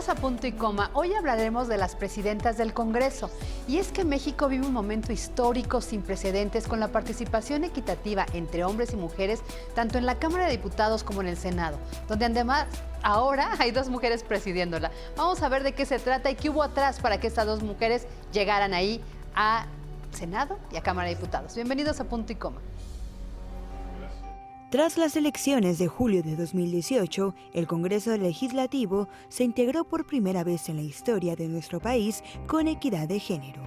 Bienvenidos a Punto y Coma. Hoy hablaremos de las presidentas del Congreso. Y es que México vive un momento histórico sin precedentes con la participación equitativa entre hombres y mujeres, tanto en la Cámara de Diputados como en el Senado, donde además ahora hay dos mujeres presidiéndola. Vamos a ver de qué se trata y qué hubo atrás para que estas dos mujeres llegaran ahí a Senado y a Cámara de Diputados. Bienvenidos a Punto y Coma. Tras las elecciones de julio de 2018, el Congreso Legislativo se integró por primera vez en la historia de nuestro país con equidad de género.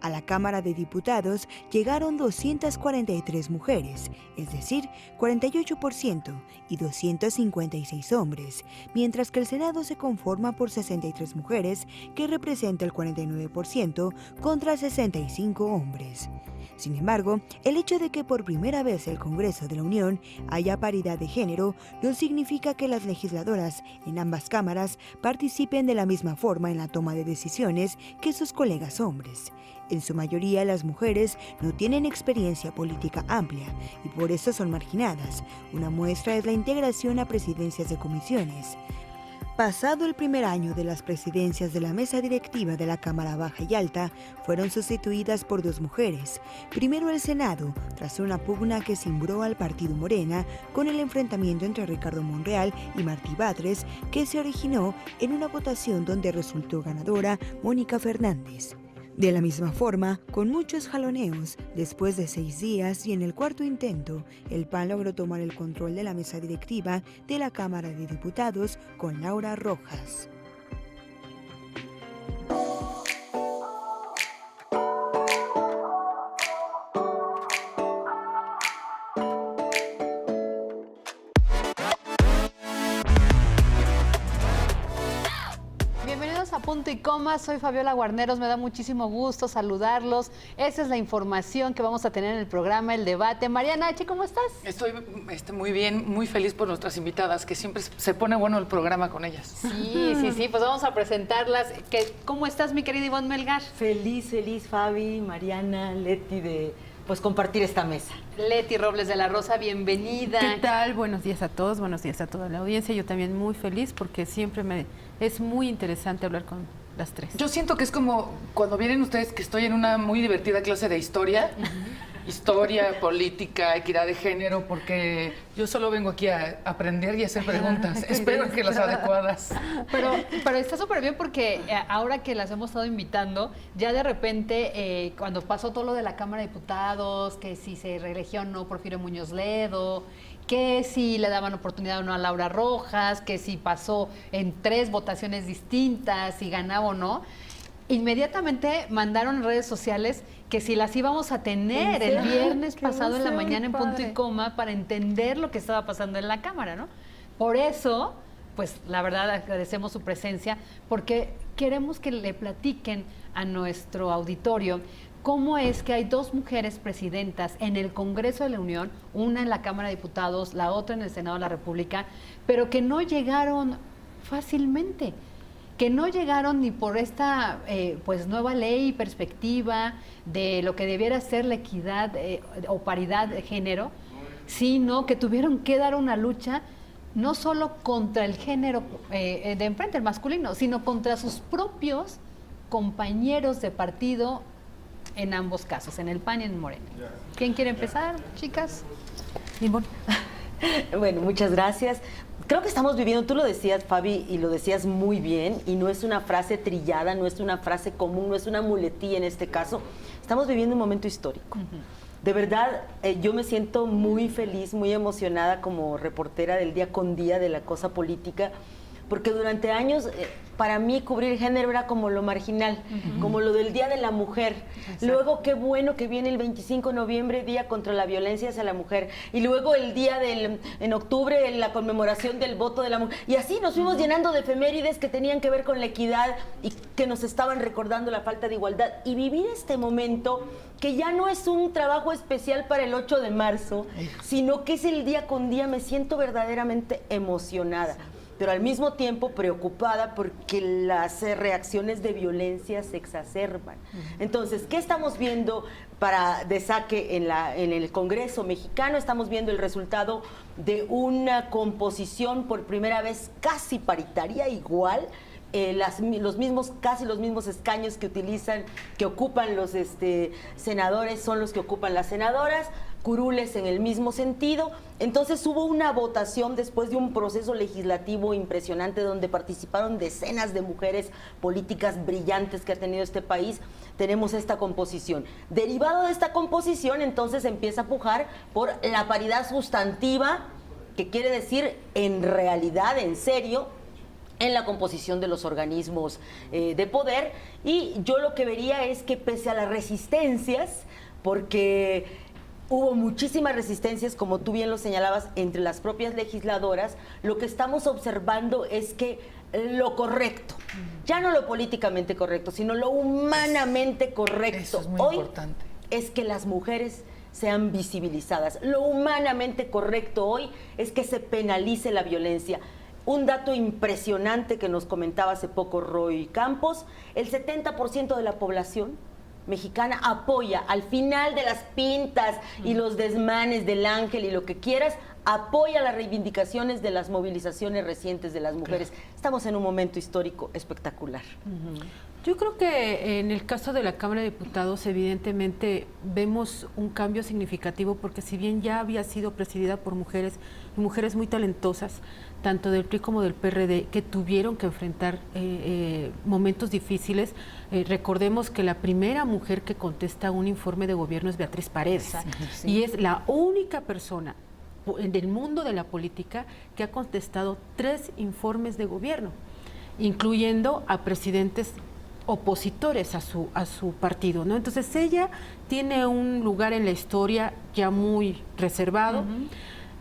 A la Cámara de Diputados llegaron 243 mujeres, es decir, 48%, y 256 hombres, mientras que el Senado se conforma por 63 mujeres, que representa el 49%, contra 65 hombres. Sin embargo, el hecho de que por primera vez el Congreso de la Unión haya paridad de género no significa que las legisladoras en ambas cámaras participen de la misma forma en la toma de decisiones que sus colegas hombres. En su mayoría, las mujeres no tienen experiencia política amplia y por eso son marginadas. Una muestra es la integración a presidencias de comisiones. Pasado el primer año de las presidencias de la mesa directiva de la Cámara Baja y Alta, fueron sustituidas por dos mujeres. Primero el Senado, tras una pugna que cimbró al partido Morena con el enfrentamiento entre Ricardo Monreal y Martí Batres, que se originó en una votación donde resultó ganadora Mónica Fernández. De la misma forma, con muchos jaloneos, después de 6 días y en el cuarto intento, el PAN logró tomar el control de la mesa directiva de la Cámara de Diputados con Laura Rojas. Punto y Coma, soy Fabiola Guarneros, me da muchísimo gusto saludarlos. Esa es la información que vamos a tener en el programa, el debate. Mariana H., ¿cómo estás? Estoy muy bien, muy feliz por nuestras invitadas, que siempre se pone bueno el programa con ellas. Sí, pues vamos a presentarlas. ¿Cómo estás, mi querida Ivonne Melgar? Feliz, Fabi, Mariana, Leti, de compartir esta mesa. Leti Robles de la Rosa, bienvenida. ¿Qué tal? Buenos días a todos, buenos días a toda la audiencia. Yo también muy feliz porque siempre es muy interesante hablar con las tres. Yo siento que es como cuando vienen ustedes, que estoy en una muy divertida clase de historia, historia, política, equidad de género, porque yo solo vengo aquí a aprender y a hacer preguntas. Espero que las adecuadas. Pero está súper bien porque ahora que las hemos estado invitando, ya de repente, cuando pasó todo lo de la Cámara de Diputados, que si se reeligió o no Porfirio Muñoz Ledo, que si le daban oportunidad o no a Laura Rojas, que si pasó en 3 votaciones distintas, si ganaba o no, inmediatamente mandaron en redes sociales que si las íbamos a tener el viernes pasado en la mañana en Punto y Coma para entender lo que estaba pasando en la Cámara, ¿no? Por eso, pues la verdad agradecemos su presencia, porque queremos que le platiquen a nuestro auditorio cómo es que hay 2 mujeres presidentas en el Congreso de la Unión, una en la Cámara de Diputados, la otra en el Senado de la República, pero que no llegaron fácilmente, que no llegaron ni por esta pues nueva ley y perspectiva de lo que debiera ser la equidad o paridad de género, sino que tuvieron que dar una lucha no solo contra el género de enfrente, el masculino, sino contra sus propios compañeros de partido en ambos casos, en el PAN y en Morena. ¿Quién quiere empezar, chicas? Bueno, muchas gracias. Creo que estamos viviendo, tú lo decías, Fabi, y lo decías muy bien, y no es una frase trillada, no es una frase común, no es una muletilla en este caso. Estamos viviendo un momento histórico. De verdad, yo me siento muy feliz, muy emocionada como reportera del día con día de la cosa política, porque durante años para mí cubrir género era como lo marginal, como lo del Día de la Mujer. Exacto. Luego qué bueno que viene el 25 de noviembre, Día contra la Violencia hacia la Mujer, y luego el día en octubre, la conmemoración del voto de la mujer, y así nos fuimos llenando de efemérides que tenían que ver con la equidad y que nos estaban recordando la falta de igualdad, y vivir este momento que ya no es un trabajo especial para el 8 de marzo, sino que es el día con día. Me siento verdaderamente emocionada, pero al mismo tiempo preocupada porque las reacciones de violencia se exacerban. Entonces, ¿qué estamos viendo de saque en el Congreso mexicano? Estamos viendo el resultado de una composición por primera vez casi paritaria, igual, casi los mismos escaños que ocupan los senadores son los que ocupan las senadoras, curules en el mismo sentido. Entonces hubo una votación después de un proceso legislativo impresionante donde participaron decenas de mujeres políticas brillantes que ha tenido este país. Tenemos esta composición. Derivado de esta composición, entonces empieza a pujar por la paridad sustantiva, que quiere decir en realidad, en serio, en la composición de los organismos de poder. Y yo lo que vería es que pese a las resistencias, porque hubo muchísimas resistencias, como tú bien lo señalabas, entre las propias legisladoras, lo que estamos observando es que lo correcto, ya no lo políticamente correcto, sino lo humanamente correcto, eso es muy hoy importante, es que las mujeres sean visibilizadas. Lo humanamente correcto hoy es que se penalice la violencia. Un dato impresionante que nos comentaba hace poco Roy Campos: el 70% de la población mexicana apoya, al final de las pintas y los desmanes del ángel y lo que quieras, apoya las reivindicaciones de las movilizaciones recientes de las mujeres. Estamos en un momento histórico espectacular. Yo creo que en el caso de la Cámara de Diputados, evidentemente vemos un cambio significativo, porque si bien ya había sido presidida por mujeres, y mujeres muy talentosas, tanto del PRI como del PRD, que tuvieron que enfrentar momentos difíciles. Recordemos que la primera mujer que contesta un informe de gobierno es Beatriz Paredes. Exacto, sí. Y es la única persona del mundo de la política que ha contestado 3 informes de gobierno, incluyendo a presidentes opositores a su partido, ¿no? Entonces ella tiene un lugar en la historia ya muy reservado.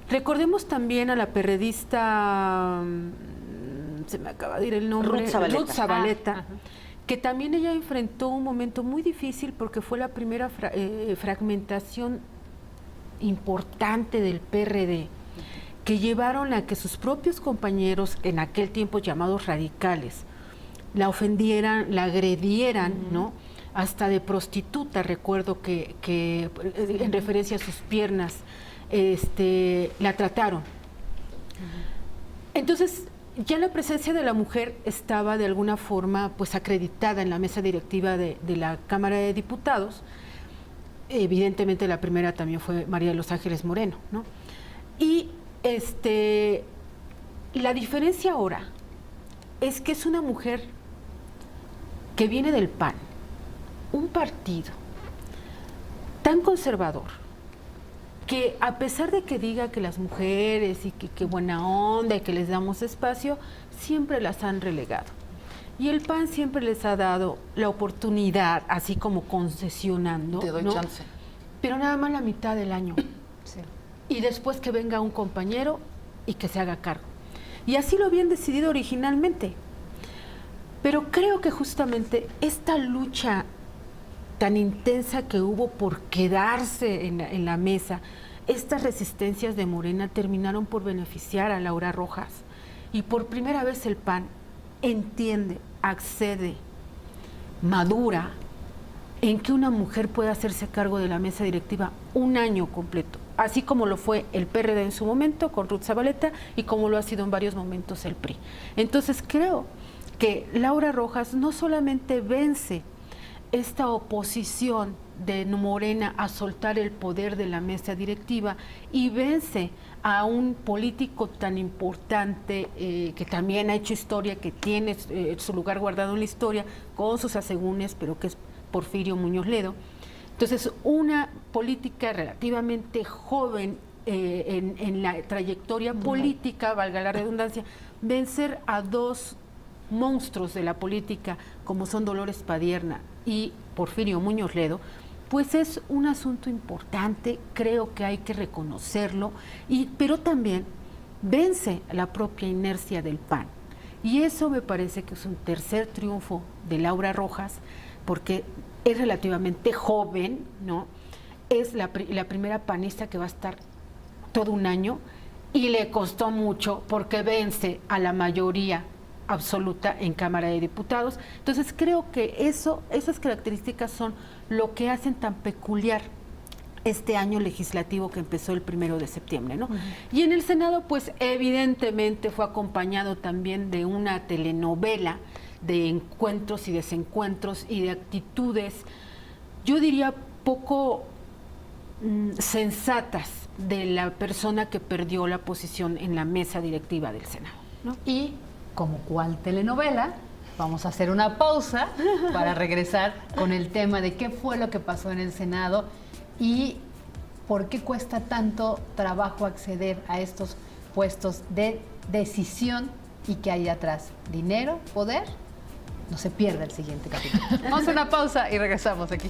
Recordemos también a la perredista, se me acaba de ir el nombre, Ruth Zabaleta, que también ella enfrentó un momento muy difícil porque fue la primera fragmentación importante del PRD, que llevaron a que sus propios compañeros, en aquel tiempo llamados radicales, la ofendieran, la agredieran, ¿no? Hasta de prostituta, recuerdo que en referencia a sus piernas, la trataron. Entonces, ya la presencia de la mujer estaba de alguna forma pues acreditada en la mesa directiva de la Cámara de Diputados. Evidentemente la primera también fue María de los Ángeles Moreno, ¿no? Y la diferencia ahora es que es una mujer que viene del PAN, un partido tan conservador, que a pesar de que diga que las mujeres y que buena onda y que les damos espacio, siempre las han relegado. Y el PAN siempre les ha dado la oportunidad, así como concesionando, te doy ¿no? chance, Pero nada más la mitad del año. Sí. Y después que venga un compañero y que se haga cargo. Y así lo habían decidido originalmente. Pero creo que justamente esta lucha tan intensa que hubo por quedarse en la mesa, estas resistencias de Morena terminaron por beneficiar a Laura Rojas. Y por primera vez el PAN entiende, accede, madura en que una mujer pueda hacerse cargo de la mesa directiva un año completo, así como lo fue el PRD en su momento con Ruth Zabaleta y como lo ha sido en varios momentos el PRI. Entonces creo que Laura Rojas no solamente vence esta oposición de Morena a soltar el poder de la mesa directiva y vence a un político tan importante que también ha hecho historia, que tiene su lugar guardado en la historia con sus asegúnes, pero que es Porfirio Muñoz Ledo. Entonces, una política relativamente joven en la trayectoria política, valga la redundancia, vencer a 2 monstruos de la política como son Dolores Padierna y Porfirio Muñoz Ledo, pues es un asunto importante, creo que hay que reconocerlo, pero también vence la propia inercia del PAN. Y eso me parece que es un tercer triunfo de Laura Rojas, porque es relativamente joven, ¿no? Es la primera panista que va a estar todo un año y le costó mucho porque vence a la mayoría absoluta en Cámara de Diputados. Entonces creo que esas características son lo que hacen tan peculiar este año legislativo que empezó el 1 de septiembre, ¿no? Y en el Senado, pues evidentemente fue acompañado también de una telenovela de encuentros y desencuentros y de actitudes, yo diría poco sensatas de la persona que perdió la posición en la mesa directiva del Senado, ¿no? Y como cual telenovela, vamos a hacer una pausa para regresar con el tema de qué fue lo que pasó en el Senado y por qué cuesta tanto trabajo acceder a estos puestos de decisión y qué hay atrás. ¿Dinero? ¿Poder? No se pierda el siguiente capítulo. Vamos a una pausa y regresamos aquí.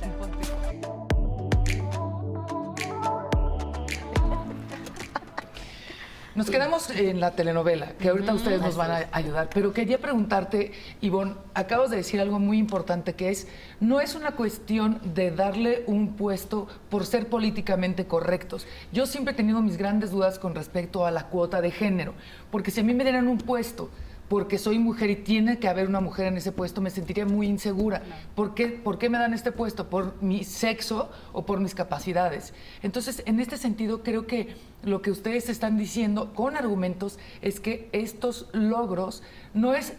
Nos quedamos en la telenovela, que ahorita ustedes nos van a ayudar, pero quería preguntarte, Ivonne, acabas de decir algo muy importante, que es, no es una cuestión de darle un puesto por ser políticamente correctos. Yo siempre he tenido mis grandes dudas con respecto a la cuota de género, porque si a mí me dieran un puesto porque soy mujer y tiene que haber una mujer en ese puesto, me sentiría muy insegura. ¿Por qué me dan este puesto? ¿Por mi sexo o por mis capacidades? Entonces, en este sentido, creo que lo que ustedes están diciendo con argumentos es que estos logros no es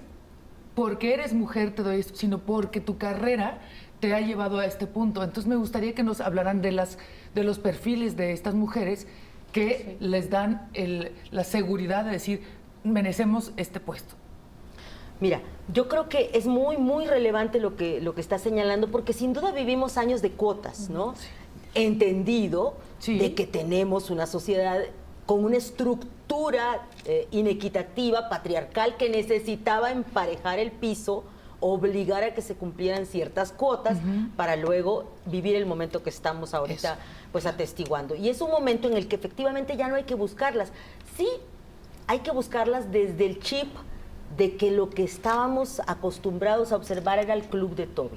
porque eres mujer te doy esto, sino porque tu carrera te ha llevado a este punto. Entonces, me gustaría que nos hablaran de los perfiles de estas mujeres que les dan la seguridad de decir, merecemos este puesto. Mira, yo creo que es muy, muy relevante lo que está señalando, porque sin duda vivimos años de cuotas, ¿no? Sí. Entendido de que tenemos una sociedad con una estructura inequitativa, patriarcal, que necesitaba emparejar el piso, obligar a que se cumplieran ciertas cuotas para luego vivir el momento que estamos ahorita pues atestiguando. Y es un momento en el que efectivamente ya no hay que buscarlas. Sí, hay que buscarlas desde el chip de que lo que estábamos acostumbrados a observar era el Club de Toby.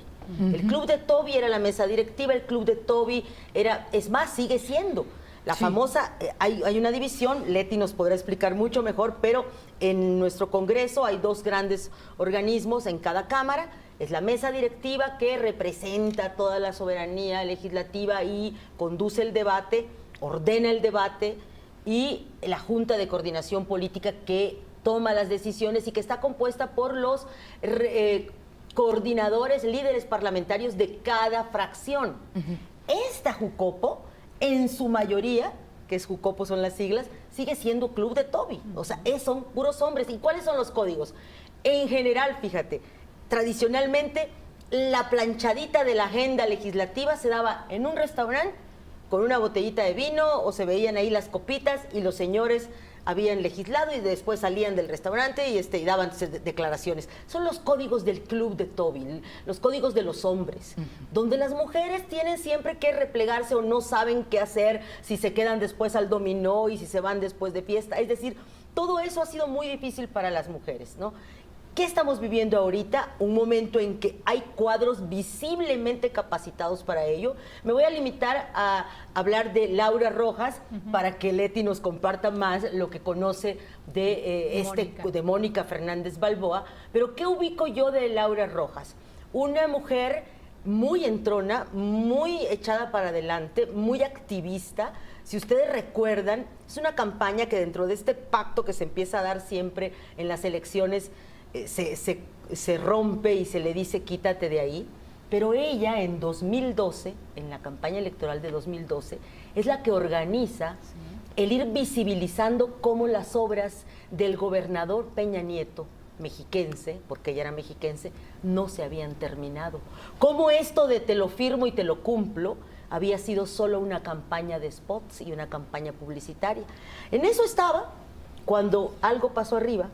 El Club de Toby era la mesa directiva, el Club de Toby era, es más, sigue siendo la famosa, hay una división, Leti nos podrá explicar mucho mejor, pero en nuestro Congreso hay dos grandes organismos en cada cámara. Es la mesa directiva, que representa toda la soberanía legislativa y conduce el debate, ordena el debate, y la Junta de Coordinación Política, que toma las decisiones y que está compuesta por los coordinadores, líderes parlamentarios de cada fracción. Esta Jucopo, en su mayoría, que es Jucopo son las siglas, sigue siendo Club de Toby. O sea, son puros hombres. ¿Y cuáles son los códigos? En general, fíjate, tradicionalmente la planchadita de la agenda legislativa se daba en un restaurante con una botellita de vino, o se veían ahí las copitas y los señores habían legislado y después salían del restaurante y daban declaraciones. Son los códigos del Club de Toby, los códigos de los hombres, donde las mujeres tienen siempre que replegarse o no saben qué hacer, si se quedan después al dominó y si se van después de fiesta. Es decir, todo eso ha sido muy difícil para las mujeres, ¿no? ¿Qué estamos viviendo ahorita? Un momento en que hay cuadros visiblemente capacitados para ello. Me voy a limitar a hablar de Laura Rojas para que Leti nos comparta más lo que conoce de Mónica Fernández Balboa. Pero ¿qué ubico yo de Laura Rojas? Una mujer muy entrona, muy echada para adelante, muy activista. Si ustedes recuerdan, es una campaña que dentro de este pacto que se empieza a dar siempre en las elecciones, se rompe y se le dice quítate de ahí, pero ella en 2012, en la campaña electoral de 2012, es la que organiza el ir visibilizando cómo las obras del gobernador Peña Nieto, mexiquense, porque ella era mexiquense, no se habían terminado. Cómo esto de te lo firmo y te lo cumplo había sido solo una campaña de spots y una campaña publicitaria. En eso estaba cuando algo pasó arriba,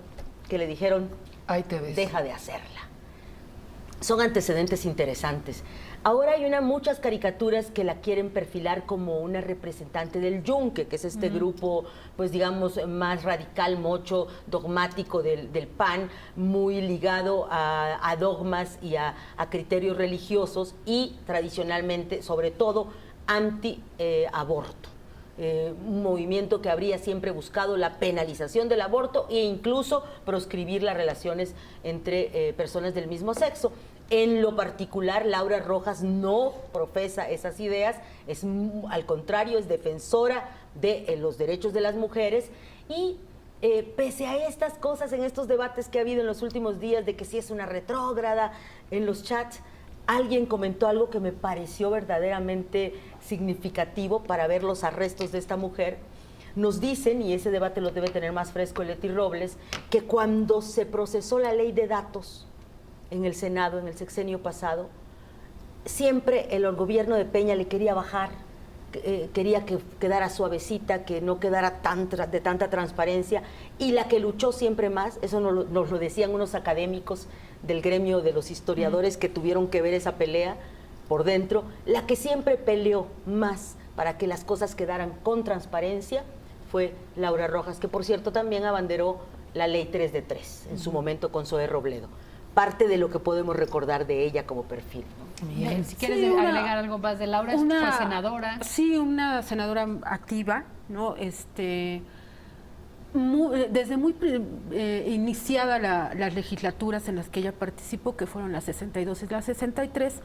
que le dijeron, ahí te ves, deja de hacerla. Son antecedentes interesantes. Ahora hay muchas caricaturas que la quieren perfilar como una representante del Yunque, que es este grupo, pues digamos, más radical, mocho, dogmático del PAN, muy ligado a dogmas y a criterios religiosos y tradicionalmente, sobre todo, anti-aborto. Un movimiento que habría siempre buscado la penalización del aborto e incluso proscribir las relaciones entre personas del mismo sexo. En lo particular, Laura Rojas no profesa esas ideas, al contrario, es defensora de los derechos de las mujeres y pese a estas cosas, en estos debates que ha habido en los últimos días, de que si es una retrógrada, en los chats, alguien comentó algo que me pareció verdaderamente significativo para ver los arrestos de esta mujer. Nos dicen, y ese debate lo debe tener más fresco Leti Robles, que cuando se procesó la ley de datos en el Senado, en el sexenio pasado, siempre el gobierno de Peña le quería bajar, quería que quedara suavecita, que no quedara de tanta transparencia, y la que luchó siempre más, eso nos lo decían unos académicos del gremio de los historiadores que tuvieron que ver esa pelea por dentro, la que siempre peleó más para que las cosas quedaran con transparencia fue Laura Rojas, que por cierto también abanderó la ley 3 de 3 en su momento con Zoé Robledo. Parte de lo que podemos recordar de ella como perfil, ¿no? Bien. Si quieres Sí, agregar algo más de Laura, fue senadora. Sí, una senadora activa, ¿no? Desde muy iniciada las legislaturas en las que ella participó, que fueron las 62 y las 63,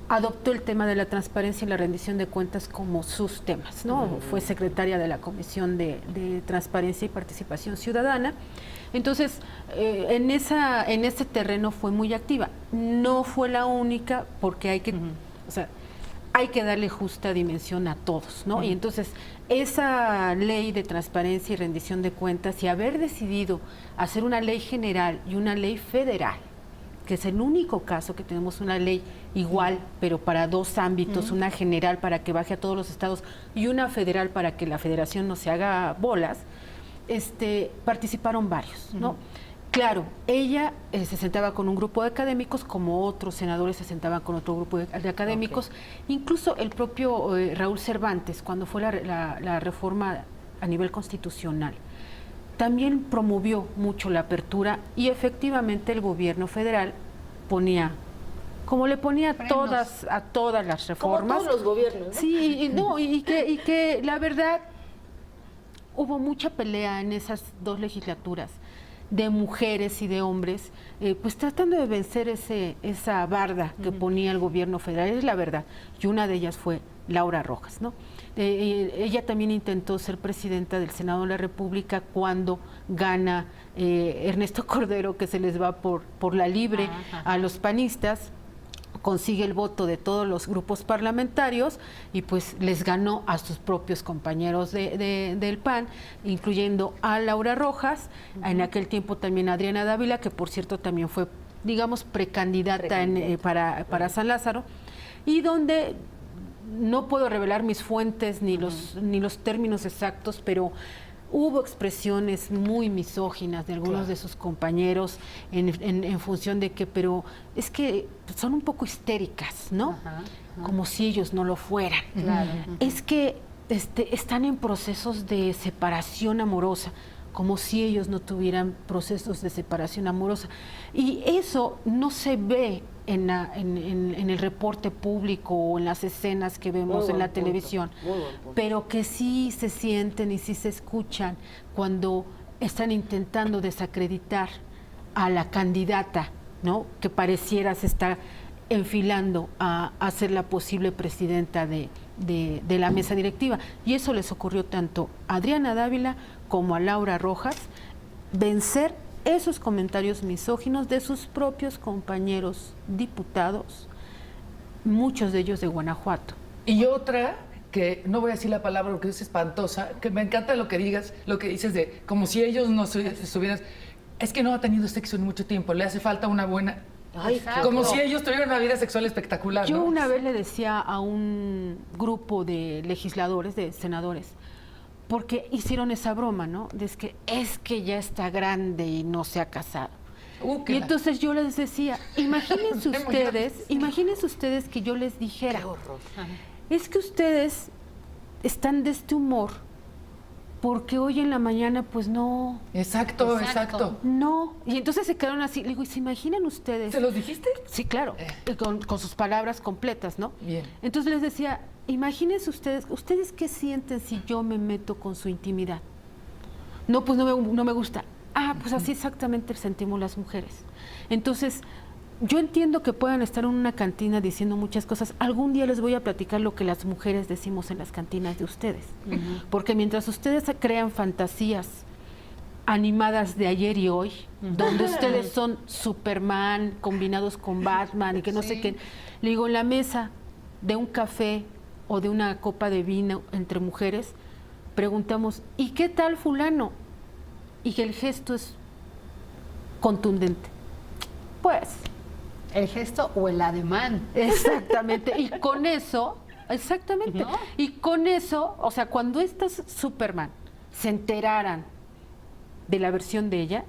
adoptó el tema de la transparencia y la rendición de cuentas como sus temas, ¿no? Fue secretaria de la Comisión de Transparencia y Participación Ciudadana. Entonces, en ese terreno fue muy activa. No fue la única, porque hay que darle justa dimensión a todos, ¿no? Y entonces, esa ley de transparencia y rendición de cuentas, y haber decidido hacer una ley general y una ley federal, que es el único caso que tenemos una ley igual, pero para dos ámbitos, una general para que baje a todos los estados y una federal para que la federación no se haga bolas, participaron varios, ¿no? Claro, ella se sentaba con un grupo de académicos, como otros senadores se sentaban con otro grupo de académicos, incluso el propio Raúl Cervantes, cuando fue la reforma a nivel constitucional, también promovió mucho la apertura, y efectivamente el gobierno federal ponía, como le ponía a todas las reformas. Como todos los gobiernos, ¿no? Sí, y que la verdad hubo mucha pelea en esas dos legislaturas de mujeres y de hombres, pues tratando de vencer esa barda que ponía el gobierno federal, es la verdad, y una de ellas fue Laura Rojas, ¿no? Ella también intentó ser presidenta del Senado de la República cuando gana Ernesto Cordero, que se les va por la libre a los panistas, consigue el voto de todos los grupos parlamentarios y pues les ganó a sus propios compañeros del PAN, incluyendo a Laura Rojas, en aquel tiempo también a Adriana Dávila, que por cierto también fue, digamos, precandidata para San Lázaro, y donde no puedo revelar mis fuentes ni los términos exactos, pero hubo expresiones muy misóginas de algunos de sus compañeros en función de que, pero es que son un poco histéricas, ¿no? Como si ellos no lo fueran. Es que están en procesos de separación amorosa, como si ellos no tuvieran procesos de separación amorosa. Y eso no se ve en el reporte público o en las escenas que vemos en la televisión, pero que sí se sienten y sí se escuchan cuando están intentando desacreditar a la candidata, ¿no? Que pareciera se está enfilando a ser la posible presidenta de la mesa directiva. Y eso les ocurrió tanto a Adriana Dávila como a Laura Rojas, vencer esos comentarios misóginos de sus propios compañeros diputados, muchos de ellos de Guanajuato. Y otra, que no voy a decir la palabra porque es espantosa, que me encanta lo que dices de como si ellos no estuvieran, es que no ha tenido sexo en mucho tiempo, le hace falta una buena... Como si ellos tuvieran una vida sexual espectacular, Yo ¿no? una vez le decía a un grupo de legisladores, de senadores, porque hicieron esa broma, ¿no? Es que ya está grande y no se ha casado. Y entonces yo les decía, imagínense ustedes que yo les dijera, Qué horror. es que ustedes están de este humor porque hoy en la mañana pues no. Exacto. No. Y entonces se quedaron así. Le digo, ¿y se imaginan ustedes? ¿Se los dijiste? Sí, claro, con sus palabras completas, ¿no? Bien. Entonces les decía, imagínense ustedes qué sienten si yo me meto con su intimidad. No, pues no me gusta. Pues así exactamente sentimos las mujeres. Entonces, yo entiendo que puedan estar en una cantina diciendo muchas cosas. Algún día les voy a platicar lo que las mujeres decimos en las cantinas de ustedes. Porque mientras ustedes crean fantasías animadas de ayer y hoy, donde ustedes son Superman combinados con Batman y que no sé qué, le digo, en la mesa de un café o de una copa de vino entre mujeres, preguntamos, ¿y qué tal fulano? Y que el gesto es contundente. Pues... El gesto o el ademán. Exactamente. Y con eso, exactamente. ¿No? Y con eso, o sea, cuando estas Superman se enteraran de la versión de ella,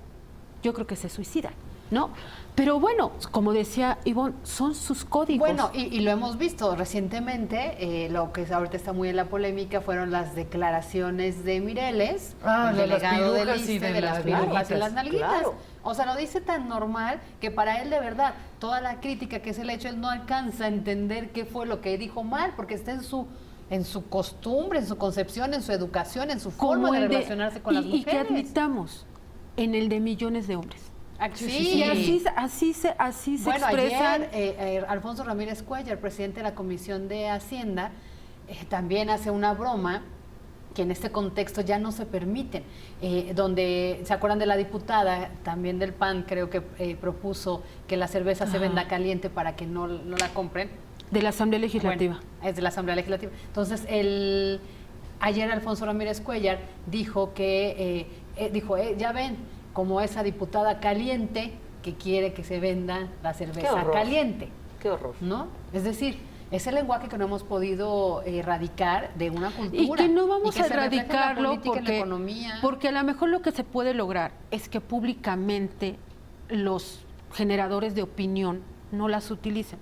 yo creo que se suicidan, ¿no? Pero bueno, como decía Ivonne, son sus códigos. Bueno, y lo hemos visto recientemente, lo que ahorita está muy en la polémica fueron las declaraciones de Mireles, el de las delegado del pirujas y ISSSTE, de de las las pirujas y nalguitas. las nalguitas. Claro. O sea, lo dice tan normal que para él de verdad toda la crítica que se le ha hecho, él no alcanza a entender qué fue lo que dijo mal, porque está en su costumbre, en su concepción, en su educación, en su forma como de el relacionarse con las mujeres. Y que admitamos, en el de millones de hombres. Sí. Y así se Bueno, expresan. ayer Alfonso Ramírez Cuellar, presidente de la Comisión de Hacienda, también hace una broma que en este contexto ya no se permiten, donde, ¿se acuerdan de la diputada también del PAN? Creo que propuso que la cerveza se venda caliente para que no la compren. De la Asamblea Legislativa. Bueno, es de la Asamblea Legislativa. Entonces, ayer Alfonso Ramírez Cuellar dijo que, ya ven, como esa diputada caliente que quiere que se venda la cerveza caliente. Qué horror. ¿No? Es decir, es el lenguaje que no hemos podido erradicar de una cultura. Y que no vamos que a se refleja en la erradicarlo política, en la economía. porque a lo mejor lo que se puede lograr es que públicamente los generadores de opinión no las utilicen.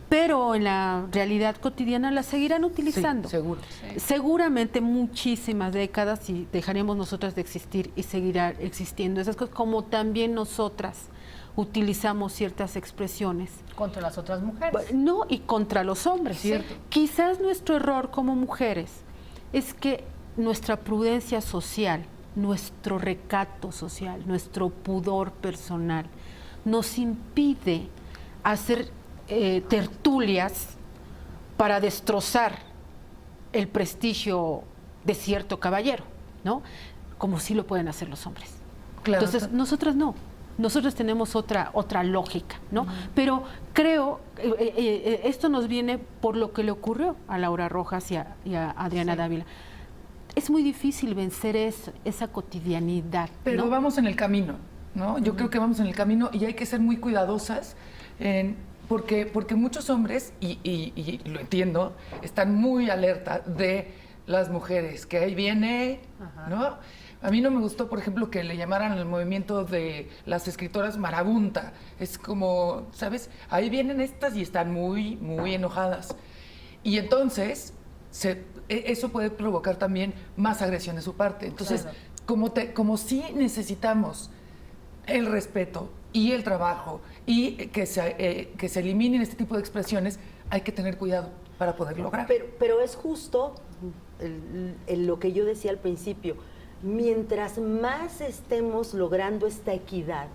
Pero en la realidad cotidiana las seguirán utilizando. Sí, seguro. Seguramente muchísimas décadas y dejaremos nosotras de existir y seguirá existiendo esas cosas, como también nosotras utilizamos ciertas expresiones. Contra las otras mujeres. No, y contra los hombres. Cierto. Quizás nuestro error como mujeres es que nuestra prudencia social, nuestro recato social, nuestro pudor personal, nos impide hacer tertulias para destrozar el prestigio de cierto caballero, ¿no? Como sí lo pueden hacer los hombres. Claro. Entonces, nosotras no. Nosotros tenemos otra lógica, ¿no? Pero creo, esto nos viene por lo que le ocurrió a Laura Rojas y a Adriana Dávila. Es muy difícil vencer esa cotidianidad, Pero ¿no? vamos en el camino, ¿no? Yo creo que vamos en el camino y hay que ser muy cuidadosas porque muchos hombres, y lo entiendo, están muy alerta de las mujeres, que ahí viene, ¿no? A mí no me gustó, por ejemplo, que le llamaran al movimiento de las escritoras marabunta. Es como, ¿sabes? Ahí vienen estas y están muy, muy enojadas. Y entonces, eso puede provocar también más agresión de su parte. Entonces, Claro. como sí necesitamos el respeto y el trabajo y que se eliminen este tipo de expresiones, hay que tener cuidado para poder lograr. Pero es justo lo que yo decía al principio. Mientras más estemos logrando esta equidad,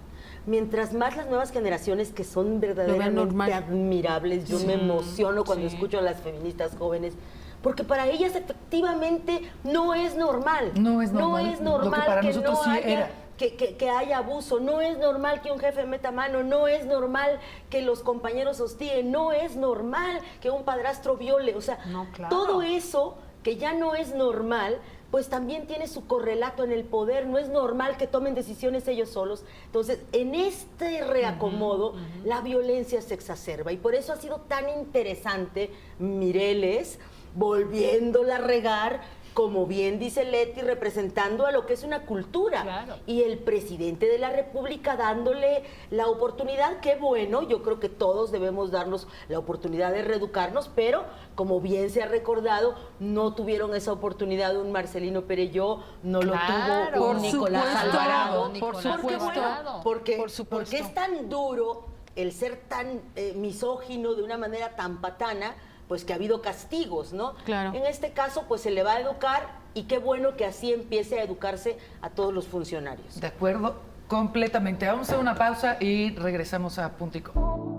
mientras más las nuevas generaciones que son verdaderamente admirables, yo me emociono cuando escucho a las feministas jóvenes, porque para ellas efectivamente no es normal. No es normal. No es normal Lo que para nosotros no sí haya, era. que haya abuso, no es normal que un jefe meta mano, no es normal que los compañeros hostiguen, no es normal que un padrastro viole, o sea, No, claro. todo eso que ya no es normal, pues también tiene su correlato en el poder, no es normal que tomen decisiones ellos solos. Entonces, en este reacomodo, la violencia se exacerba y por eso ha sido tan interesante Mireles volviéndola a regar, como bien dice Leti, representando a lo que es una cultura. Claro. Y el presidente de la República dándole la oportunidad, qué bueno, yo creo que todos debemos darnos la oportunidad de reeducarnos, pero como bien se ha recordado, no tuvieron esa oportunidad un Marcelino Perelló, no Claro. lo tuvo un Por Nicolás supuesto, Alvarado. Nicolás por supuesto. Alvarado. Porque, Por supuesto. porque es tan duro el ser tan misógino de una manera tan patana, pues que ha habido castigos, ¿no? Claro. En este caso, pues se le va a educar y qué bueno que así empiece a educarse a todos los funcionarios. De acuerdo completamente. Vamos a hacer una pausa y regresamos a Punto y Coma.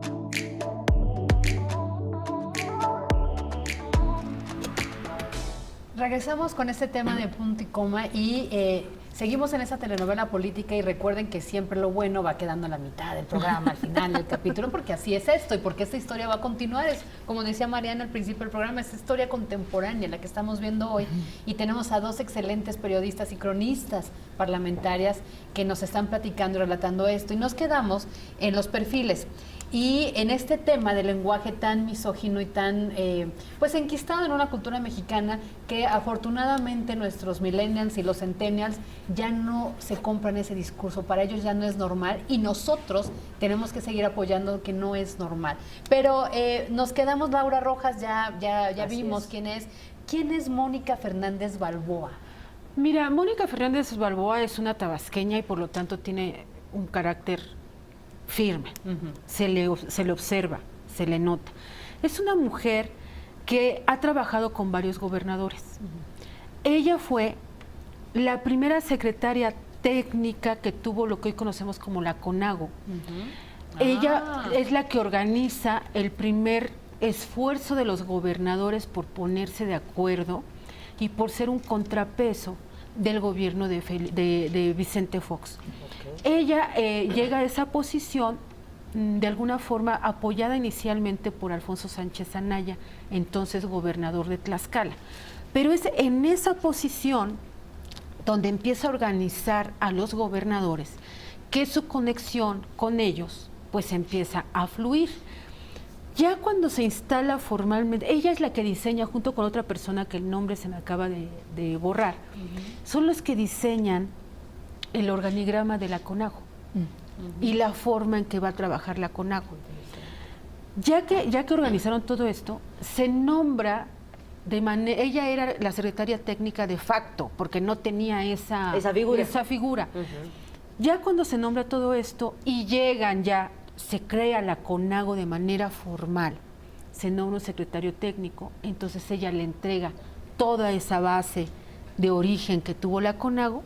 Regresamos con este tema de punto y coma y seguimos en esa telenovela política y recuerden que siempre lo bueno va quedando a la mitad del programa, al final del capítulo, porque así es esto y porque esta historia va a continuar. Es, como decía Mariana al principio del programa, es historia contemporánea la que estamos viendo hoy y tenemos a dos excelentes periodistas y cronistas parlamentarias que nos están platicando y relatando esto y nos quedamos en los perfiles. Y en este tema del lenguaje tan misógino y tan pues enquistado en una cultura mexicana que afortunadamente nuestros millennials y los centennials ya no se compran ese discurso, para ellos ya no es normal y nosotros tenemos que seguir apoyando que no es normal. Pero nos quedamos, Laura Rojas, ya vimos quién es. ¿Quién es Mónica Fernández Balboa? Mira, Mónica Fernández Balboa es una tabasqueña y por lo tanto tiene un carácter firme, se le observa, se le nota. Es una mujer que ha trabajado con varios gobernadores. Ella fue la primera secretaria técnica que tuvo lo que hoy conocemos como la CONAGO. Ella es la que organiza el primer esfuerzo de los gobernadores por ponerse de acuerdo y por ser un contrapeso del gobierno de Vicente Fox. Ella llega a esa posición de alguna forma apoyada inicialmente por Alfonso Sánchez Anaya, entonces gobernador de Tlaxcala. Pero es en esa posición donde empieza a organizar a los gobernadores que su conexión con ellos pues empieza a fluir. Ya cuando se instala formalmente, ella es la que diseña junto con otra persona que el nombre se me acaba de borrar, son los que diseñan el organigrama de la CONAGO y la forma en que va a trabajar la CONAGO. Ya que organizaron todo esto, se nombra de manera, ella era la secretaria técnica de facto, porque no tenía esa figura. Ya cuando se nombra todo esto y llegan ya, se crea la CONAGO de manera formal, se nombra un secretario técnico, entonces ella le entrega toda esa base de origen que tuvo la CONAGO,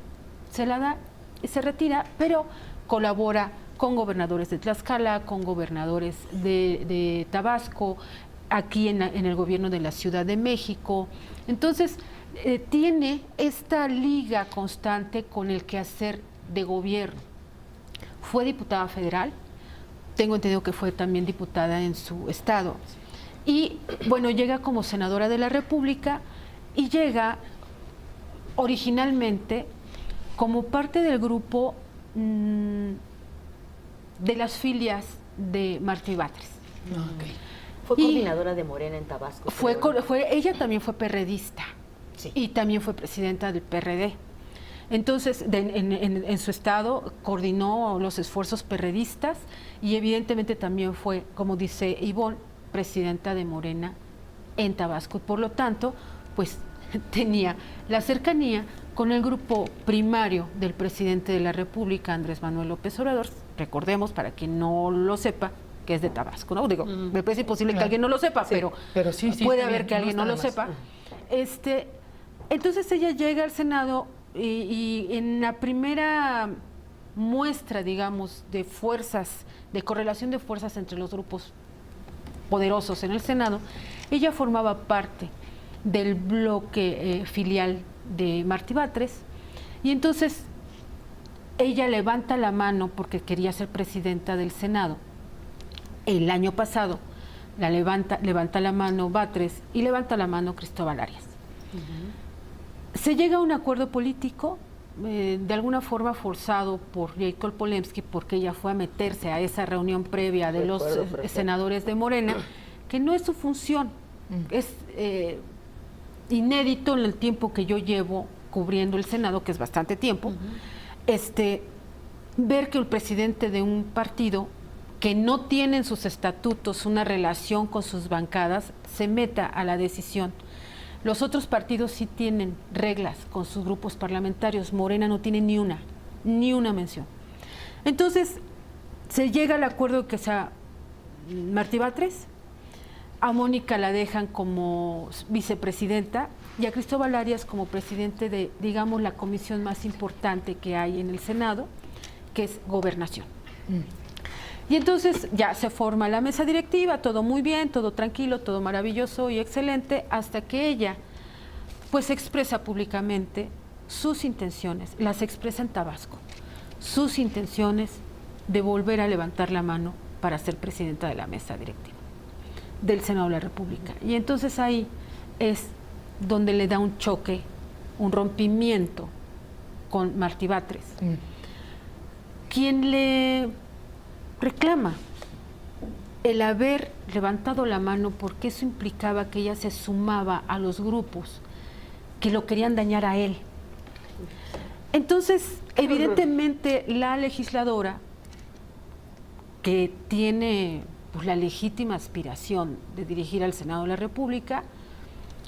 se la da y se retira, pero colabora con gobernadores de Tlaxcala, con gobernadores de Tabasco, aquí en el gobierno de la Ciudad de México. Entonces, tiene esta liga constante con el quehacer de gobierno. Fue diputada federal, tengo entendido que fue también diputada en su estado. Y, bueno, llega como senadora de la República y llega originalmente como parte del grupo de las filias de Martí Batres. Fue coordinadora de Morena en Tabasco. Ella también fue perredista y también fue presidenta del PRD. Entonces, en su estado coordinó los esfuerzos perredistas y evidentemente también fue, como dice Ivonne, presidenta de Morena en Tabasco. Y por lo tanto, pues tenía la cercanía con el grupo primario del presidente de la República, Andrés Manuel López Obrador. Recordemos, para quien no lo sepa, que es de Tabasco, ¿no? Digo, me parece imposible que alguien no lo sepa, pero sí, puede haber que alguien no lo sepa. Entonces ella llega al Senado y en la primera muestra, digamos, de fuerzas, de correlación de fuerzas entre los grupos poderosos en el Senado, ella formaba parte del bloque filial de Martí Batres, y entonces ella levanta la mano porque quería ser presidenta del Senado. El año pasado levanta la mano Batres y levanta la mano Cristóbal Arias. Se llega a un acuerdo político, de alguna forma forzado por Jacob Polemski, porque ella fue a meterse a esa reunión previa de los senadores de Morena, que no es su función. Es inédito en el tiempo que yo llevo cubriendo el Senado, que es bastante tiempo, ver que el presidente de un partido que no tiene en sus estatutos una relación con sus bancadas se meta a la decisión. Los otros partidos sí tienen reglas con sus grupos parlamentarios. Morena no tiene ni una mención. Entonces, se llega al acuerdo que sea Martí Batres, a Mónica la dejan como vicepresidenta y a Cristóbal Arias como presidente de, digamos, la comisión más importante que hay en el Senado, que es gobernación. Y entonces ya se forma la mesa directiva, todo muy bien, todo tranquilo, todo maravilloso y excelente, hasta que ella pues expresa públicamente sus intenciones, las expresa en Tabasco, sus intenciones de volver a levantar la mano para ser presidenta de la mesa directiva del Senado de la República. Y entonces ahí es donde le da un choque, un rompimiento con Martí Batres, quien le reclama el haber levantado la mano porque eso implicaba que ella se sumaba a los grupos que lo querían dañar a él. Entonces, evidentemente, la legisladora, que tiene pues, la legítima aspiración de dirigir al Senado de la República,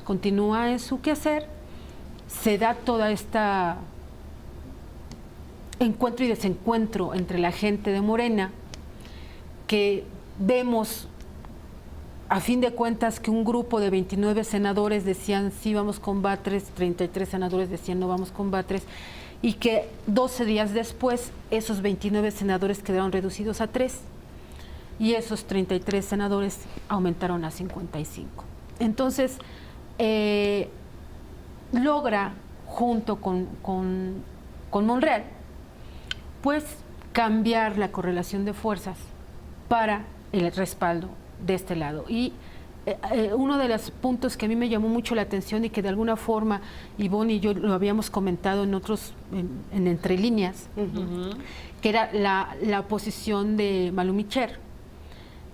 continúa en su quehacer, se da toda esta encuentro y desencuentro entre la gente de Morena, que vemos a fin de cuentas que un grupo de 29 senadores decían sí vamos con Batres, 33 senadores decían no vamos con Batres, y que 12 días después esos 29 senadores quedaron reducidos a 3 y esos 33 senadores aumentaron a 55. Entonces, logra, junto con Monreal, pues cambiar la correlación de fuerzas para el respaldo de este lado. Y uno de los puntos que a mí me llamó mucho la atención y que de alguna forma Ivonne y yo lo habíamos comentado en otros, en entre líneas, que era la posición de Malu Micher,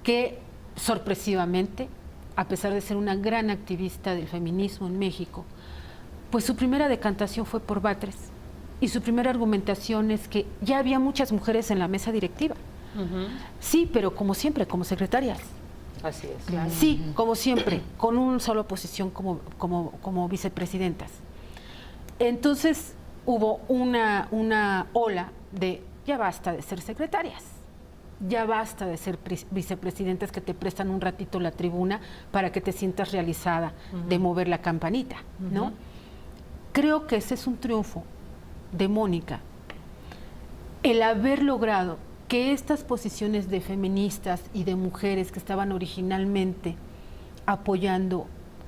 que sorpresivamente, a pesar de ser una gran activista del feminismo en México, pues su primera decantación fue por Batres y su primera argumentación es que ya había muchas mujeres en la mesa directiva. Sí, pero como siempre, como secretarias. Así es. Claro. Sí, como siempre, con una sola posición como vicepresidentas. Entonces hubo una ola de ya basta de ser secretarias, ya basta de ser vicepresidentas que te prestan un ratito la tribuna para que te sientas realizada de mover la campanita, ¿no? Creo que ese es un triunfo de Mónica, el haber logrado que estas posiciones de feministas y de mujeres que estaban originalmente apoyando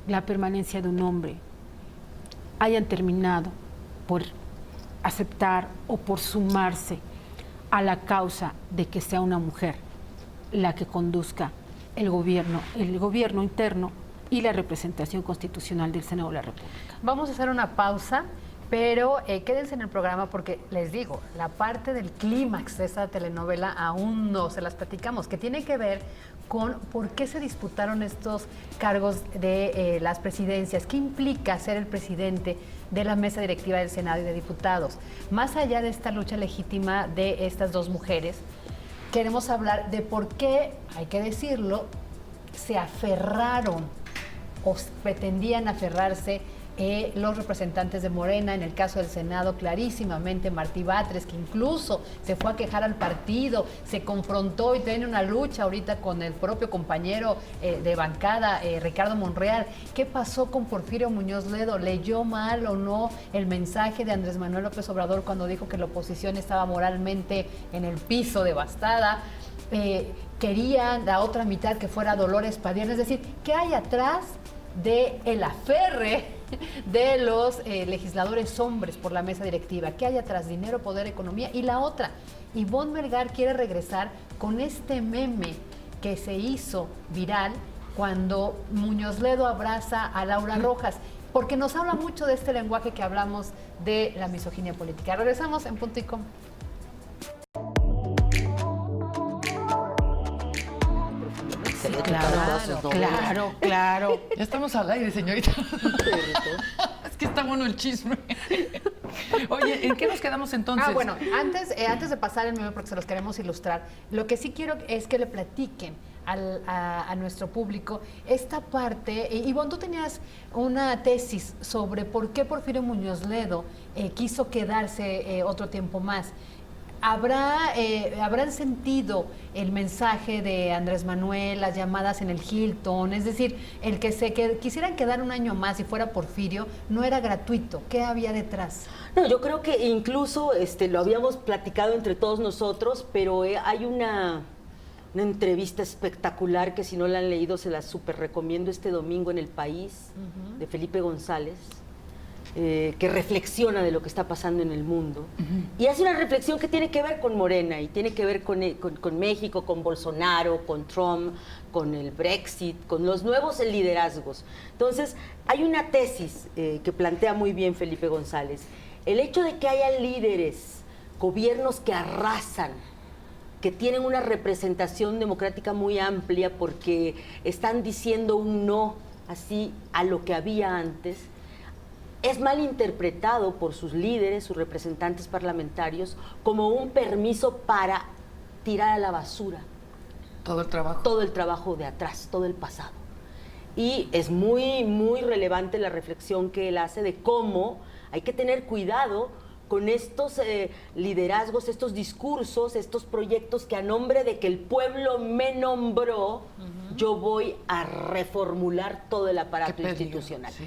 la permanencia de un hombre hayan terminado por aceptar o por sumarse a la causa de que sea una mujer la que conduzca el gobierno interno y la representación constitucional del Senado de la República. Vamos a hacer una pausa, pero quédense en el programa porque les digo, la parte del clímax de esta telenovela aún no se las platicamos, que tiene que ver con por qué se disputaron estos cargos de las presidencias, qué implica ser el presidente de la mesa directiva del Senado y de Diputados. Más allá de esta lucha legítima de estas dos mujeres, queremos hablar de por qué, hay que decirlo, se aferraron o pretendían aferrarse los representantes de Morena, en el caso del Senado clarísimamente Martí Batres, que incluso se fue a quejar al partido, se confrontó y tiene una lucha ahorita con el propio compañero de bancada, Ricardo Monreal. ¿Qué pasó con Porfirio Muñoz Ledo? ¿Leyó mal o no el mensaje de Andrés Manuel López Obrador cuando dijo que la oposición estaba moralmente en el piso, devastada? Querían la otra mitad que fuera Dolores Padierna, es decir, ¿qué hay atrás del aferre de los legisladores hombres por la mesa directiva? ¿Qué hay atrás? Dinero, poder, economía. Y la otra, Ivonne Melgar quiere regresar con este meme que se hizo viral cuando Muñoz Ledo abraza a Laura Rojas, porque nos habla mucho de este lenguaje que hablamos de la misoginia política. Regresamos en Punto y Coma. Claro. Ya estamos al aire, señorita. Es que está bueno el chisme. Oye, ¿en qué nos quedamos entonces? Bueno, antes de pasar el meme, porque se los queremos ilustrar, lo que sí quiero es que le platiquen a nuestro público esta parte. Ivonne, tú tenías una tesis sobre por qué Porfirio Muñoz Ledo quiso quedarse otro tiempo más. ¿Habrán sentido el mensaje de Andrés Manuel, las llamadas en el Hilton? Es decir, el que quisieran quedar un año más y fuera Porfirio no era gratuito. ¿Qué había detrás? No, yo creo que incluso lo habíamos platicado entre todos nosotros, pero hay una entrevista espectacular que si no la han leído se la súper recomiendo este domingo en El País, de Felipe González, que reflexiona de lo que está pasando en el mundo. Y hace una reflexión que tiene que ver con Morena y tiene que ver con México, con Bolsonaro, con Trump, con el Brexit, con los nuevos liderazgos. Entonces, hay una tesis que plantea muy bien Felipe González. El hecho de que haya líderes, gobiernos que arrasan, que tienen una representación democrática muy amplia porque están diciendo un no así a lo que había antes, es mal interpretado por sus líderes, sus representantes parlamentarios, como un permiso para tirar a la basura Todo el trabajo. todo el trabajo de atrás, todo el pasado. Y es muy, muy relevante la reflexión que él hace de cómo hay que tener cuidado con estos liderazgos, estos discursos, estos proyectos que a nombre de que el pueblo me nombró, yo voy a reformular todo el aparato institucional. Sí.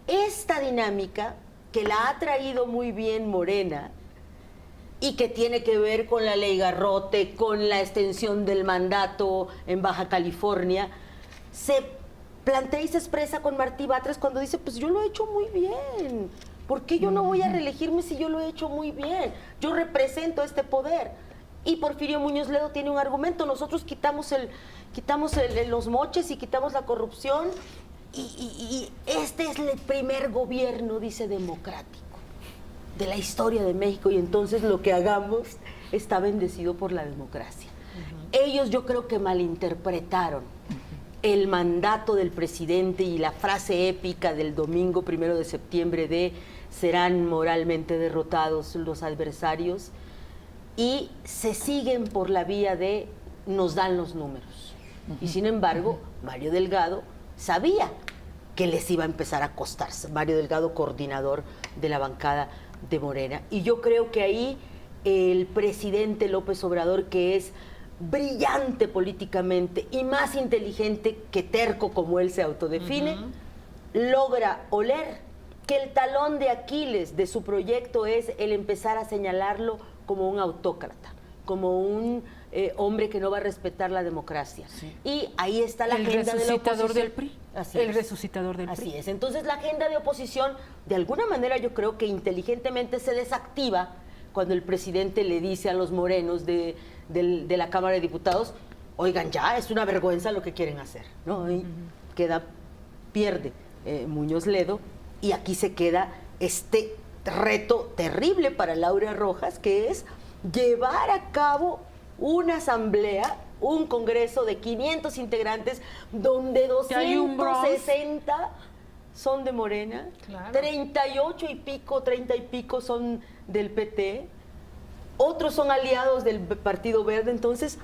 Esta dinámica que la ha traído muy bien Morena y que tiene que ver con la ley Garrote, con la extensión del mandato en Baja California, se plantea y se expresa con Martí Batres cuando dice, pues yo lo he hecho muy bien. ¿Por qué yo no voy a reelegirme si yo lo he hecho muy bien? Yo represento este poder. Y Porfirio Muñoz Ledo tiene un argumento. Nosotros quitamos los moches y quitamos la corrupción. Y este es el primer gobierno, dice, democrático de la historia de México. Y entonces lo que hagamos está bendecido por la democracia. Ellos yo creo que malinterpretaron el mandato del presidente y la frase épica del domingo 1 de septiembre de serán moralmente derrotados los adversarios y se siguen por la vía de nos dan los números. Y sin embargo, Mario Delgado sabía que les iba a empezar a costar. Mario Delgado, coordinador de la bancada de Morena. Y yo creo que ahí el presidente López Obrador, que es brillante políticamente y más inteligente que terco como él se autodefine, logra oler que el talón de Aquiles de su proyecto es el empezar a señalarlo como un autócrata, como un hombre que no va a respetar la democracia. Sí. Y ahí está la agenda de la oposición. Del PRI. Así el es. resucitador del PRI. Así es. Entonces la agenda de oposición, de alguna manera yo creo que inteligentemente se desactiva cuando el presidente le dice a los morenos de la Cámara de Diputados, oigan, ya es una vergüenza lo que quieren hacer, ¿no? Y pierde Muñoz Ledo y aquí se queda este reto terrible para Laura Rojas, que es llevar a cabo una asamblea, un congreso de 500 integrantes, donde 260 son de Morena, Claro. 30 y pico son del PT, otros son aliados del Partido Verde. Entonces,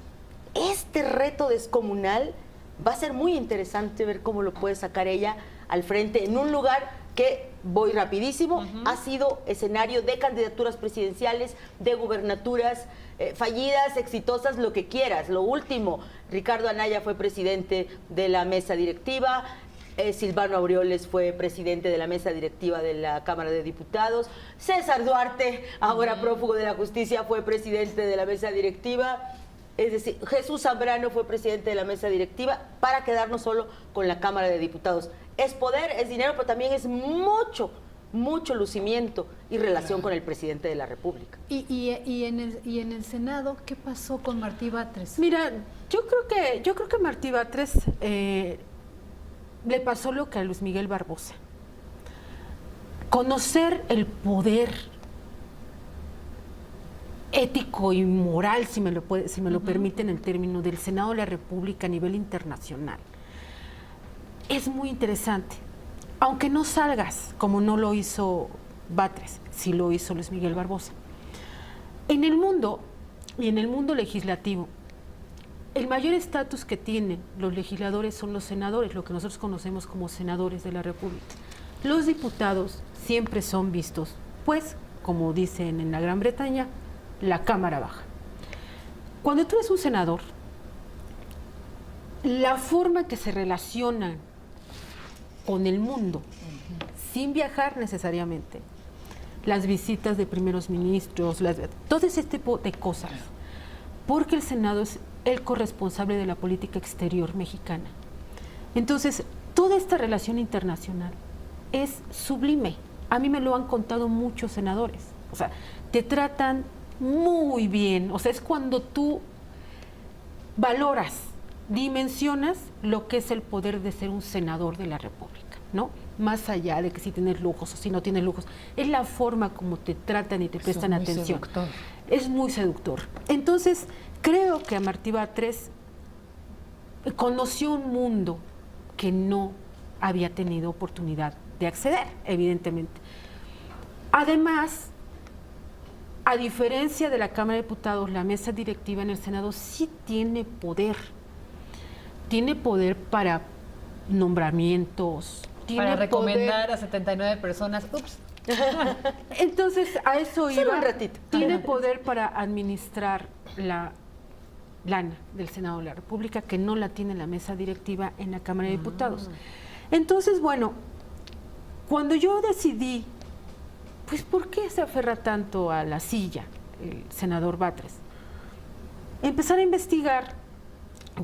este reto descomunal va a ser muy interesante ver cómo lo puede sacar ella al frente en un lugar que, voy rapidísimo, ha sido escenario de candidaturas presidenciales, de gubernaturas fallidas, exitosas, lo que quieras. Lo último, Ricardo Anaya fue presidente de la mesa directiva, Silvano Aureoles fue presidente de la mesa directiva de la Cámara de Diputados, César Duarte, ahora prófugo de la justicia, fue presidente de la mesa directiva, es decir, Jesús Zambrano fue presidente de la mesa directiva, para quedarnos solo con la Cámara de Diputados. Es poder, es dinero, pero también es mucho lucimiento y relación con el presidente de la República. Y en el Senado, ¿qué pasó con Martí Batres? Mira, yo creo que Martí Batres le pasó lo que a Luis Miguel Barbosa. Conocer el poder ético y moral, si me lo permiten el término, del Senado de la República a nivel internacional, es muy interesante. Aunque no salgas, como no lo hizo Batres, sí lo hizo Luis Miguel Barbosa. En el mundo, y en el mundo legislativo, el mayor estatus que tienen los legisladores son los senadores, lo que nosotros conocemos como senadores de la República. Los diputados siempre son vistos, pues, como dicen en la Gran Bretaña, la Cámara Baja. Cuando tú eres un senador, la forma que se relacionan con el mundo, sin viajar necesariamente, las visitas de primeros ministros, todo ese tipo de cosas, porque el Senado es el corresponsable de la política exterior mexicana. Entonces, toda esta relación internacional es sublime. A mí me lo han contado muchos senadores. O sea, te tratan muy bien. O sea, es cuando tú valoras, dimensionas lo que es el poder de ser un senador de la República, ¿no? Más allá de que si tienes lujos o si no tienes lujos, es la forma como te tratan y te prestan atención. Seductor. Es muy seductor. Entonces, creo que a Martí Batres conoció un mundo que no había tenido oportunidad de acceder, evidentemente. Además, a diferencia de la Cámara de Diputados, la mesa directiva en el Senado sí tiene poder. Tiene poder para nombramientos, tiene Para recomendar poder. a 79 personas. Ups. Entonces, a eso Solo iba. un ratito. Tiene poder para administrar la lana del Senado de la República, que no la tiene la mesa directiva en la Cámara de Diputados. Entonces, bueno, cuando yo decidí, pues, ¿por qué se aferra tanto a la silla el senador Batres? Empezar a investigar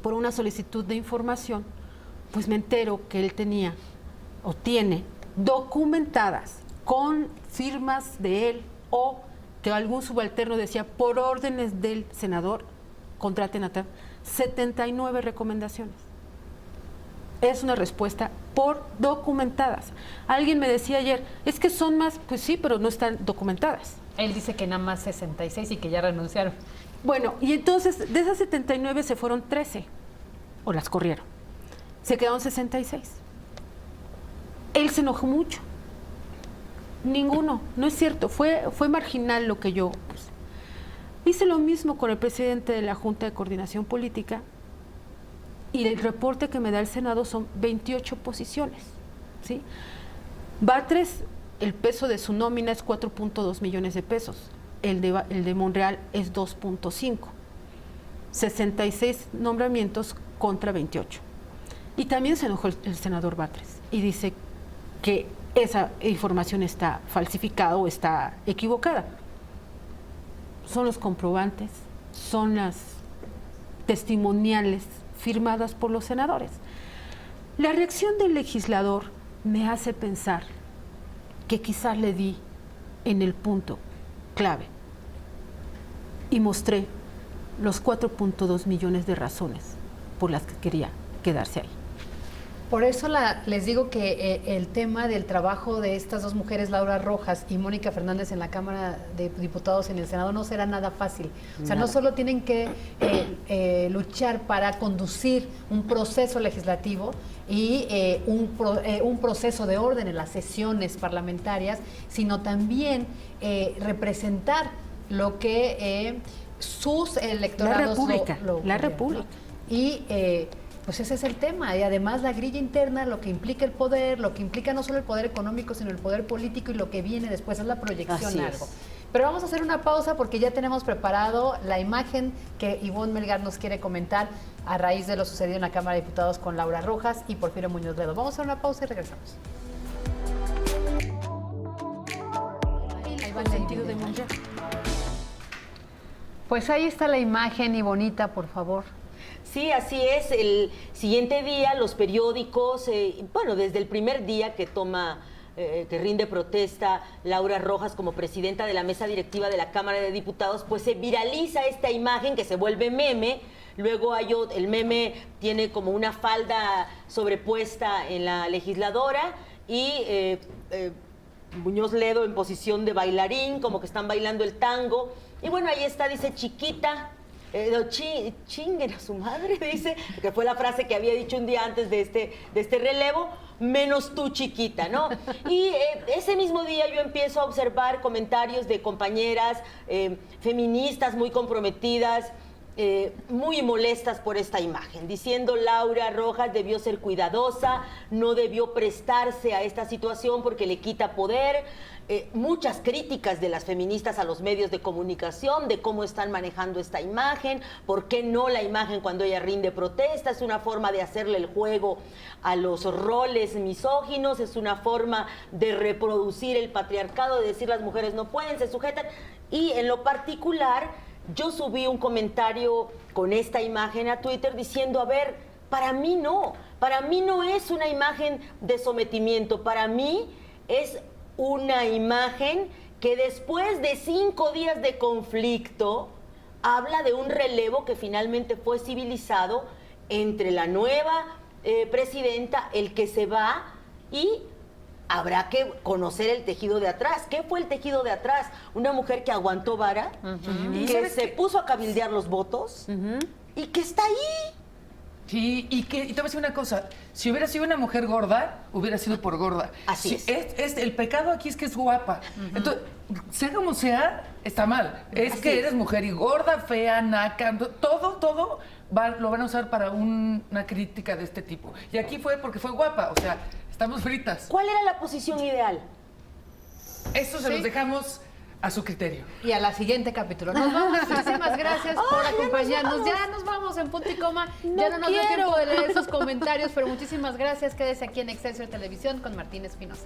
por una solicitud de información, pues me entero que él tenía o tiene documentadas con firmas de él o que algún subalterno decía por órdenes del senador, contraten a 79 recomendaciones. Es una respuesta por documentadas. Alguien me decía ayer, es que son más, pues sí, pero no están documentadas. Él dice que nada más 66 y que ya renunciaron. Bueno, y entonces de esas 79 se fueron 13, o las corrieron. Se quedaron 66. Él se enojó mucho. Ninguno, no es cierto, fue marginal lo que yo puse. Hice lo mismo con el presidente de la Junta de Coordinación Política y el reporte que me da el Senado son 28 posiciones, ¿sí? Batres, el peso de su nómina es 4.2 millones de pesos, el de Monreal es 2.5, 66 nombramientos contra 28. Y también se enojó el senador Batres y dice que esa información está falsificada o está equivocada. Son los comprobantes, son las testimoniales firmadas por los senadores. La reacción del legislador me hace pensar que quizás le di en el punto clave y mostré los 4.2 millones de razones por las que quería quedarse ahí. Por eso les digo que el tema del trabajo de estas dos mujeres, Laura Rojas y Mónica Fernández en la Cámara de Diputados, en el Senado, no será nada fácil. O sea, no solo tienen que luchar para conducir un proceso legislativo y un proceso de orden en las sesiones parlamentarias, sino también representar lo que sus electorados... La República. Y... pues ese es el tema, y además la grilla interna, lo que implica el poder, lo que implica no solo el poder económico, sino el poder político y lo que viene después, es la proyección a algo. Pero vamos a hacer una pausa porque ya tenemos preparado la imagen que Ivonne Melgar nos quiere comentar a raíz de lo sucedido en la Cámara de Diputados con Laura Rojas y Porfirio Muñoz Ledo. Vamos a hacer una pausa y regresamos. Ahí va el sentido de Monreal. Pues ahí está la imagen, y bonita, por favor. Sí, así es. El siguiente día los periódicos, bueno, desde el primer día que rinde protesta Laura Rojas como presidenta de la mesa directiva de la Cámara de Diputados, pues se viraliza esta imagen que se vuelve meme. Luego el meme tiene como una falda sobrepuesta en la legisladora y Muñoz Ledo en posición de bailarín, como que están bailando el tango. Y bueno, ahí está, dice chiquita. Chinguen a su madre, dice, que fue la frase que había dicho un día antes de este relevo, menos tú chiquita, ¿no? Y ese mismo día yo empiezo a observar comentarios de compañeras feministas muy comprometidas muy molestas por esta imagen, diciendo Laura Rojas debió ser cuidadosa, no debió prestarse a esta situación porque le quita poder. Muchas críticas de las feministas a los medios de comunicación, de cómo están manejando esta imagen, por qué no la imagen cuando ella rinde protesta, es una forma de hacerle el juego a los roles misóginos, es una forma de reproducir el patriarcado, de decir las mujeres no pueden, se sujetan, y en lo particular yo subí un comentario con esta imagen a Twitter diciendo, a ver, para mí no es una imagen de sometimiento, para mí es una imagen que después de 5 días de conflicto habla de un relevo que finalmente fue civilizado entre la nueva presidenta, el que se va, y habrá que conocer el tejido de atrás. ¿Qué fue el tejido de atrás? Una mujer que aguantó vara, que se puso a cabildear los votos y que está ahí. Sí, y te voy a decir una cosa, si hubiera sido una mujer gorda, hubiera sido por gorda. Así es. El pecado aquí es que es guapa. Entonces, sea como sea, está mal. Es que eres mujer y gorda, fea, naca, todo lo van a usar para una crítica de este tipo. Y aquí fue porque fue guapa, o sea, estamos fritas. ¿Cuál era la posición ideal? Esto se los dejamos a su criterio. Y a la siguiente capítulo. Nos vamos. Muchísimas gracias por acompañarnos. Ya nos vamos en punto y coma. Ya no nos dio tiempo de leer sus comentarios, pero muchísimas gracias. Quédese aquí en Excelsior Televisión con Martín Espinosa.